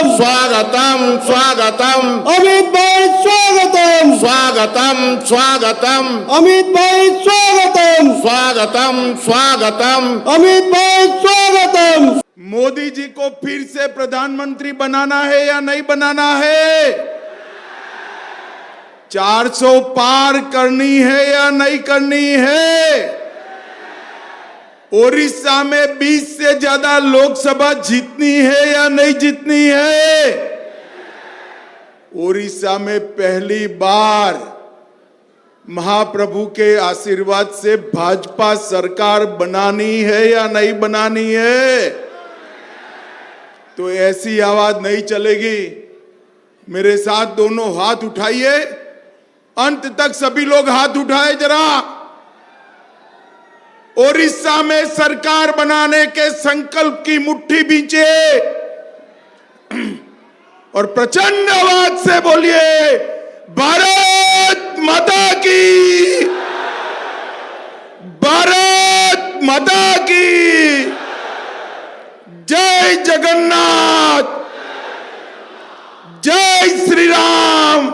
स्वागतम स्वागतम अमित भाई स्वागतम स्वागतम स्वागतम अमित भाई स्वागतम स्वागतम स्वागतम अमित भाई स्वागतम। मोदी जी को फिर से प्रधानमंत्री बनाना है या नहीं बनाना है? 400 पार करनी है या नहीं करनी है? ओडिशा में 20 से ज्यादा लोकसभा जीतनी है या नहीं जीतनी है? ओडिशा में पहली बार महाप्रभु के आशीर्वाद से भाजपा सरकार बनानी है या नहीं बनानी है? तो ऐसी आवाज नहीं चलेगी। मेरे साथ दोनों हाथ उठाइए, अंत तक सभी लोग हाथ उठाए जरा। ओडिशा में सरकार बनाने के संकल्प की मुट्ठी बींचे और प्रचंड आवाज से बोलिए, भारत माता की, भारत माता की, जय जगन्नाथ, जय श्री राम,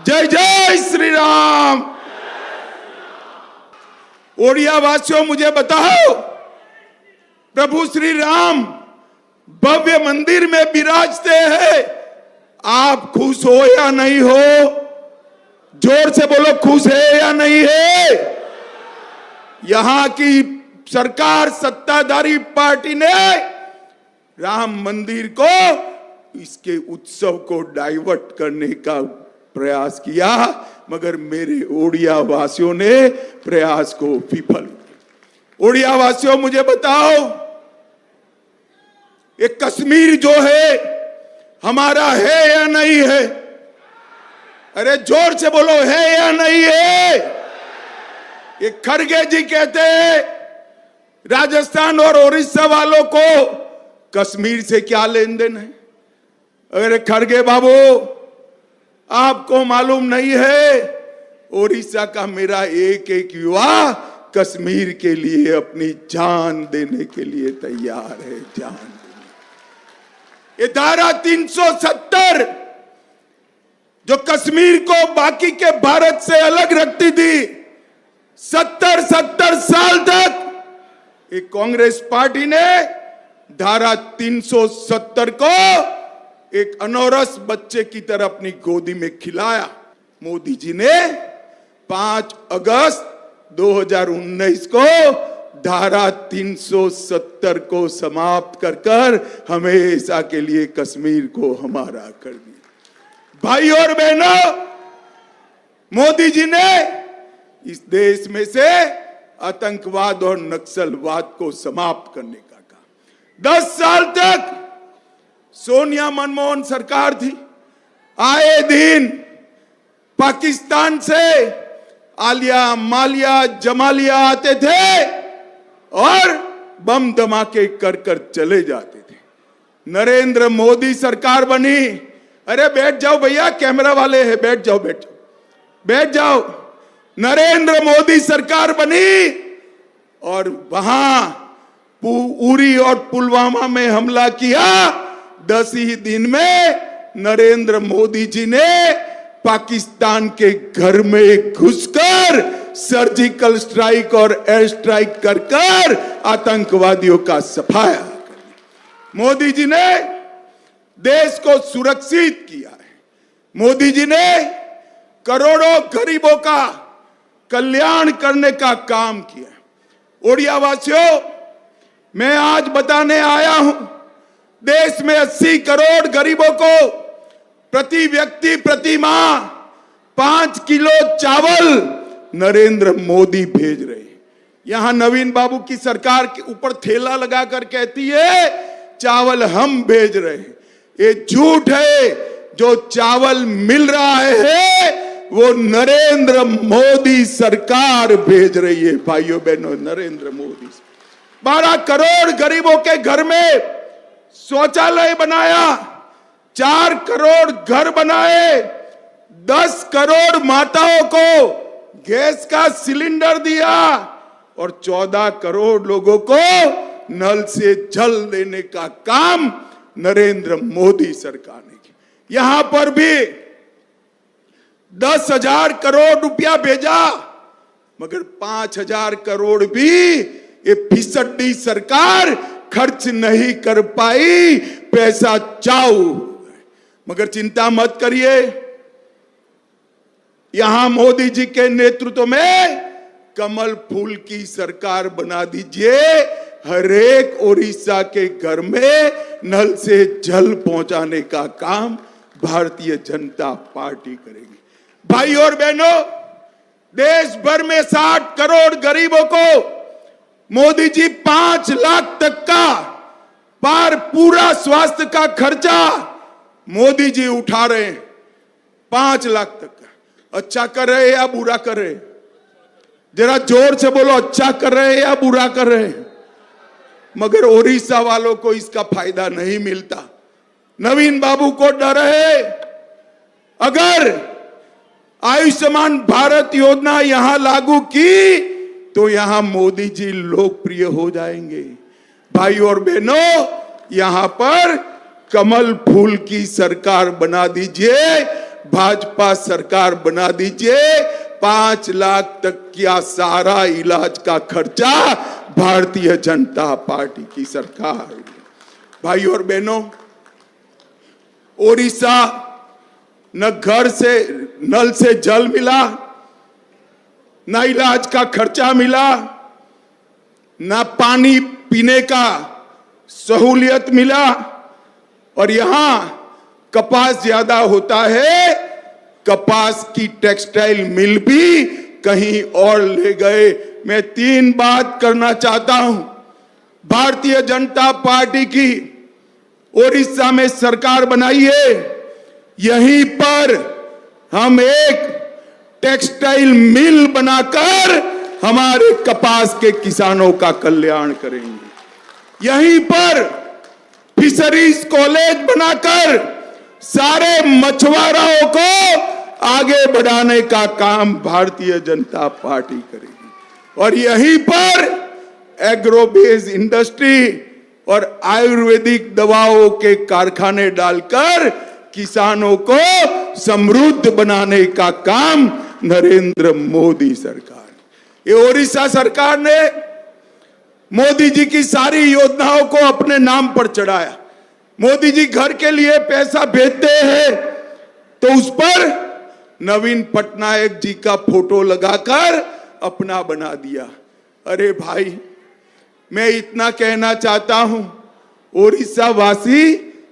जय जय श्री राम। ओडिया वासियों, मुझे बताओ, प्रभु श्री राम भव्य मंदिर में विराजते हैं, आप खुश हो या नहीं हो? जोर से बोलो, खुश है या नहीं है? यहां की सरकार, सत्ताधारी पार्टी ने राम मंदिर को, इसके उत्सव को डाइवर्ट करने का प्रयास किया, मगर मेरे ओडिया वासियों ने प्रयास को विफल। ओडिया वासियों, मुझे बताओ, ये कश्मीर जो है हमारा है या नहीं है? अरे जोर से बोलो, है या नहीं है? ये खड़गे जी कहते हैं राजस्थान और उड़ीसा वालों को कश्मीर से क्या लेन देन है? अरे खड़गे बाबू, आपको मालूम नहीं है, ओडिशा का मेरा एक एक युवा कश्मीर के लिए अपनी जान देने के लिए तैयार है, जान देने। ये धारा 370 जो कश्मीर को बाकी के भारत से अलग रखती थी, 70 साल तक एक कांग्रेस पार्टी ने धारा 370 को एक अनौरस बच्चे की तरह अपनी गोदी में खिलाया। मोदी जी ने 5 अगस्त 2019 को धारा 370 को समाप्त कर हमेशा के लिए कश्मीर को हमारा कर दिया। भाई और बहनों, मोदी जी ने इस देश में से आतंकवाद और नक्सलवाद को समाप्त करने का कहा। 10 साल तक सोनिया मनमोहन सरकार थी, आए दिन पाकिस्तान से आलिया, मालिया, जमालिया आते थे और बम धमाके कर चले जाते थे। नरेंद्र मोदी सरकार बनी। अरे बैठ जाओ भैया, कैमरा वाले हैं, बैठ जाओ बैठ जाओ बैठ जाओ। नरेंद्र मोदी सरकार बनी और वहां उरी और पुलवामा में हमला किया। 10 ही दिन में नरेंद्र मोदी जी ने पाकिस्तान के घर में घुसकर सर्जिकल स्ट्राइक और एयर स्ट्राइक कर आतंकवादियों का सफाया कर दिया। मोदी जी ने देश को सुरक्षित किया है। मोदी जी ने करोड़ों गरीबों का कल्याण करने का काम किया। ओडिया वासियों, मैं आज बताने आया हूं, देश में 80 करोड़ गरीबों को प्रति व्यक्ति प्रति माह 5 किलो चावल नरेंद्र मोदी भेज रहे हैं। यहां नवीन बाबू की सरकार के ऊपर थैला लगाकर कहती है चावल हम भेज रहे हैं। ये झूठ है। जो चावल मिल रहा है वो नरेंद्र मोदी सरकार भेज रही है। भाइयों बहनों, नरेंद्र मोदी 12 करोड़ गरीबों के घर में शौचालय बनाया, 4 करोड़ घर बनाए, 10 करोड़ माताओं को गैस का सिलेंडर दिया और 14 करोड़ लोगों को नल से जल देने का काम नरेंद्र मोदी सरकार ने की। यहां पर भी 10,000 करोड़ रुपया भेजा, मगर 5,000 करोड़ भी ये फिसड्डी सरकार खर्च नहीं कर पाई, पैसा चाऊ। मगर चिंता मत करिए, यहां मोदी जी के नेतृत्व में कमल फूल की सरकार बना दीजिए। हर एक ओडिशा के घर में नल से जल पहुंचाने का काम भारतीय जनता पार्टी करेगी। भाई और बहनों, देश भर में 60 करोड़ गरीबों को मोदी जी 5 लाख तक का पूरा स्वास्थ्य का खर्चा मोदी जी उठा रहे हैं। 5 लाख तक का। अच्छा कर रहे हैं या बुरा कर रहे हैं? जरा जोर से बोलो, अच्छा कर रहे हैं या बुरा कर रहे हैं? मगर ओडिशा वालों को इसका फायदा नहीं मिलता। नवीन बाबू को डर है, अगर आयुष्मान भारत योजना यहां लागू की तो यहां मोदी जी लोकप्रिय हो जाएंगे। भाई और बहनों, यहां पर कमल फूल की सरकार बना दीजिए, भाजपा सरकार बना दीजिए। 5 लाख तक का सारा इलाज का खर्चा भारतीय जनता पार्टी की सरकार। भाई और बहनों, ओडिशा न घर से नल से जल मिला, न इलाज का खर्चा मिला, न पानी पीने का सहूलियत मिला, और यहां कपास ज्यादा होता है, कपास की टेक्सटाइल मिल भी कहीं और ले गए। मैं 3 बात करना चाहता हूं। भारतीय जनता पार्टी की ओडिशा में सरकार बनाई है, यहीं पर हम एक टेक्सटाइल मिल बनाकर हमारे कपास के किसानों का कल्याण करेंगे। यहीं पर फिशरीज कॉलेज बनाकर सारे मछुआरों को आगे बढ़ाने का काम भारतीय जनता पार्टी करेगी। और यहीं पर एग्रोबेस इंडस्ट्री और आयुर्वेदिक दवाओं के कारखाने डालकर किसानों को समृद्ध बनाने का काम नरेंद्र मोदी सरकार। ये ओडिशा सरकार ने मोदी जी की सारी योजनाओं को अपने नाम पर चढ़ाया। मोदी जी घर के लिए पैसा भेजते हैं तो उस पर नवीन पटनायक जी का फोटो लगाकर अपना बना दिया। अरे भाई, मैं इतना कहना चाहता हूं, ओडिशा वासी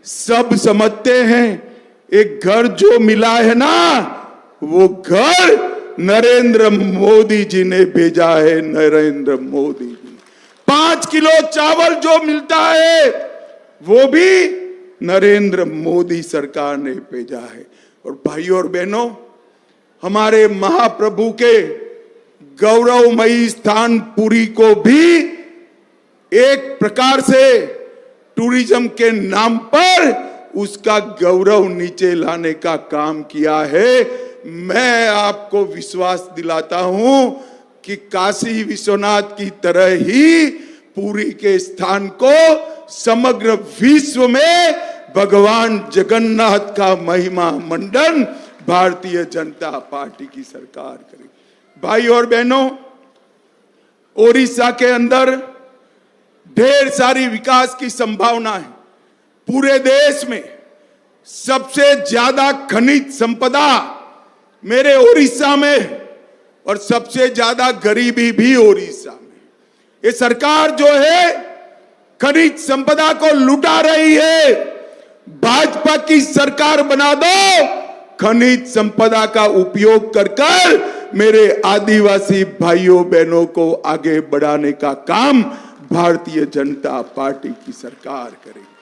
सब समझते हैं, एक घर जो मिला है ना, वो घर नरेंद्र मोदी जी ने भेजा है। नरेंद्र मोदी जी 5 किलो चावल जो मिलता है वो भी नरेंद्र मोदी सरकार ने भेजा है। और भाई और बहनों, हमारे महाप्रभु के गौरवमयी स्थान पुरी को भी एक प्रकार से टूरिज्म के नाम पर उसका गौरव नीचे लाने का काम किया है। मैं आपको विश्वास दिलाता हूं कि काशी विश्वनाथ की तरह ही पुरी के स्थान को समग्र विश्व में भगवान जगन्नाथ का महिमा मंडन भारतीय जनता पार्टी की सरकार करेगी। भाई और बहनों, ओडिशा के अंदर ढेर सारी विकास की संभावना है। पूरे देश में सबसे ज्यादा खनिज संपदा मेरे ओडिशा में, और सबसे ज्यादा गरीबी भी ओडिशा में। ये सरकार जो है खनिज संपदा को लुटा रही है। भाजपा की सरकार बना दो, खनिज संपदा का उपयोग कर मेरे आदिवासी भाइयों बहनों को आगे बढ़ाने का काम भारतीय जनता पार्टी की सरकार करेगी।